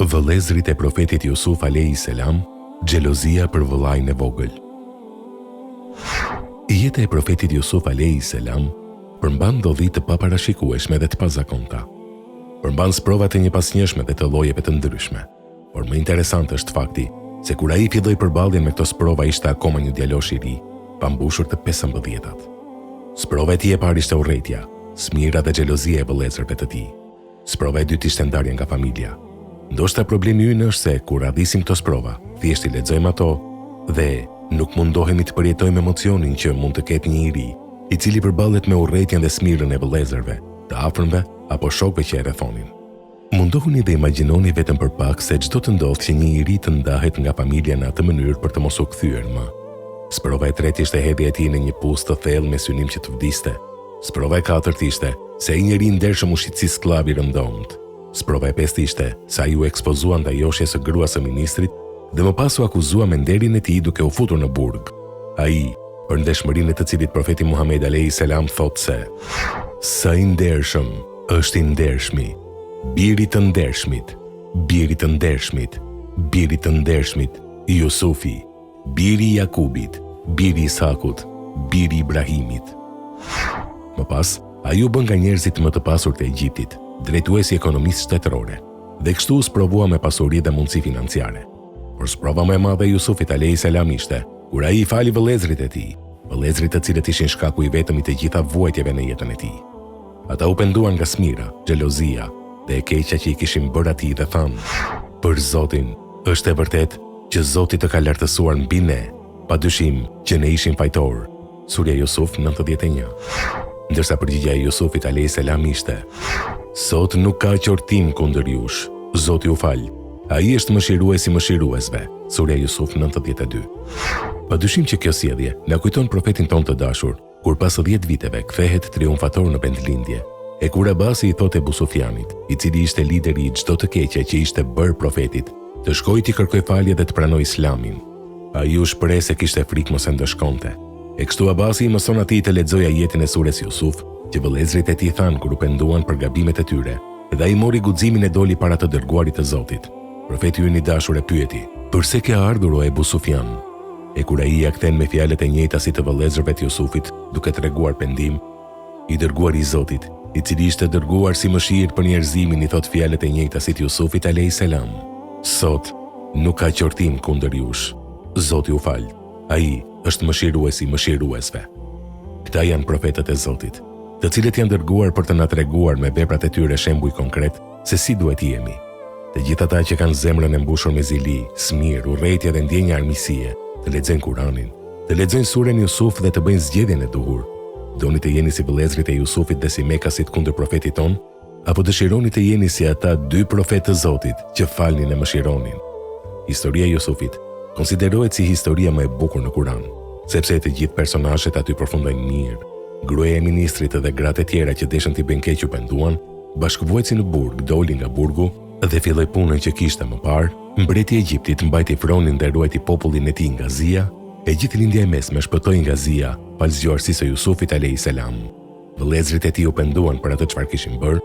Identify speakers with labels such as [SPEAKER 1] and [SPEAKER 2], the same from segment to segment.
[SPEAKER 1] Vëllezrit e profetit Jusuf alayhis salam, xhelozia për vëllain e vogël. Jeta e profetit Jusuf alayhis salam përmban ndodhi të paparashikueshme dhe të pazakonta. Përmban sprovat e njëpasnjëshme dhe të llojeve të ndryshme. Por më interesant është fakti se kur ai filloi përballjen me këto sprova ishte akoma një djalosh i ri, pa mbushur të 15-tat. Sprova e tij e parë ishte urrëtia, smira dhe xhelozia e vëllezërve të tij. Sprova e dytë ishte ndarja nga familja. Ndoshta problemi ynë është se kur radhisim këto sprova, thjesht I lexojmë ato dhe nuk mundohemi të përjetojmë emocionin që mund të ketë një I ri, I cili përballet me urrëtien dhe smirën e vëllezërve, të afërmve apo shokëve që e rrethonin. Mundohuni dhe imagjinoni vetëm për pak se çdo të ndodhë që një I ri të ndahet nga familja në atë mënyrë për të mos u kthyer më. Sprova e tretë ishte hedhja e tij në një pustë të thellë me synim që të vdiste. Sprova e katërt ishte se ai njeri I ndershëm u shit si skllav I rëndomt. Sprova e pestë ishte se ai u ekspozua ndaj joshjes së gruas së ministrit dhe më pas u akuzua me nderin e tij duke u futur në burg. Ai, për ndeshmërinë e të cilit profeti Muhammed alayhis salam thotë se sa I ndershëm është I ndershmi, biri të ndershmit, biri të ndershmit, biri të ndershmit, Jusufi, biri I Jakubit, biri I Isakut, biri I Ibrahimit. Më pas, ai u bën nga njerëzit më të pasur të Egjiptit, drejtuesi I ekonomisë shtetërore, dhe kështu u sprovua me pasuri dhe mundësi financiare. Por sprova më e madhe e Jusufit alayhis salam ishte kur ai I fali vëllezërit e tij, vëllezërit të cilët ishin shkaku I vetëm I të gjitha vuajtjeve në jetën e tij. Ata u penduan nga smira, xhelozia dhe e keqja që I kishin bërë atij dhe thanë: "Për Zotin, është e vërtet që Zoti të ka lartësuar mbi ne, padyshim që ne ishim fajtor." Surja Jusuf 91. Ndërsa përgjigjja e Jusufit alayhis salam ishte: "Sot nuk ka qortim kundër jush, Zoti u fal. Ai është mëshiruesi mëshiruesve." Surja Jusuf 92. Padyshim që kjo sjellje na kujton profetin ton të dashur, kur pas 10 viteve kthehet triumfator në vendlindje. E kur Abasi I thotë Ebu Sufjanit, I cili ishte lideri I çdo të keqe që ishte bërë profetit, të shkojë t'i kërkoj falje dhe të pranoj Islamin. Ai u shpreh se kishte frikë mos e ndëshkonte. E kështu Abasi I mëson atij të lexojë jetën e sures Jusuf, që vëllezërit e tij thanë kur u penduan për gabimet e tyre, dhe ai mori guximin e doli para të dërguarit të Zotit. Profeti ynë I dashur e pyeti: "Përse ke ardhur o Ebu Sufjan?" E kur ai ia kthen me fjalët e njëjta si të vëllezërve të Jusufit, duke treguar pendim, I dërguari I Zotit, I cili ishte dërguar si mëshirë për njerëzimin, I thot fjalët e njëjta si të Jusufit alayhis salam: "Sot nuk ka qortim kundër jush. Zoti u fal. Ai është mëshiruesi mëshiruesve." Këta janë profetët e Zotit, të cilët janë dërguar për të na treguar me veprat e tyre shembuj konkret se si duhet jemi. Të gjithë ata që kanë zemrën e mbushur me zili, smir, urrëtie dhe ndjenja armiqësie, të lexojnë Kur'anin, të lexojnë surën Jusuf dhe të bëjnë zgjedhjen e duhur. Doni të jeni si vëllezërit e Jusufit dhe si Mekasit kundër profetit ton, apo dëshironi të jeni si ata 2 profetë të Zotit që falnin e mëshironin? Historia e Jusufit konsiderohet si historia më e bukur në Kur'an, sepse të gjithë personazhet aty përfundojnë mirë. Gruaja e ministrit dhe gratë e tjera që deshën t'i bëjnë keq u penduan, bashkëvuajtësi në burg doli nga burgu dhe filloi punën që kishte më parë. Mbreti I Egjiptit mbajti fronin dhe ruajti popullin e tij nga Zia, e gjithë lindja e mesme shpëtoi nga Zia, pas zgjuarsisë së Jusufit alayhis salam. Vëllezërit e tij u penduan për atë çfarë kishin bërë.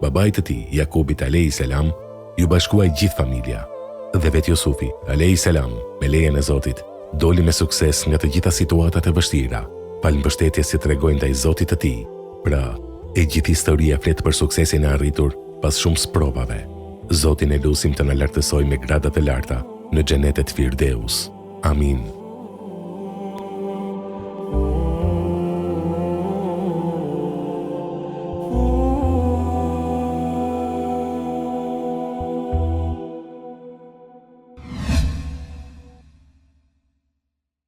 [SPEAKER 1] Babait të tij, Jakubit alayhis salam, ju bashkuai gjithë familja. Dhe vetë Jusufi alayhis salam, me lejen e Zotit, doli me sukses nga të gjitha situatat e vështira, fal mbështetjes që tregojnë ndaj Zotit të tij. Pra, e gjithë historia flet për suksesin e arritur pas shumë sprovave. Zotin e lutim të na lartësojë me gradat e larta në xhenetet Firdeus. Amin.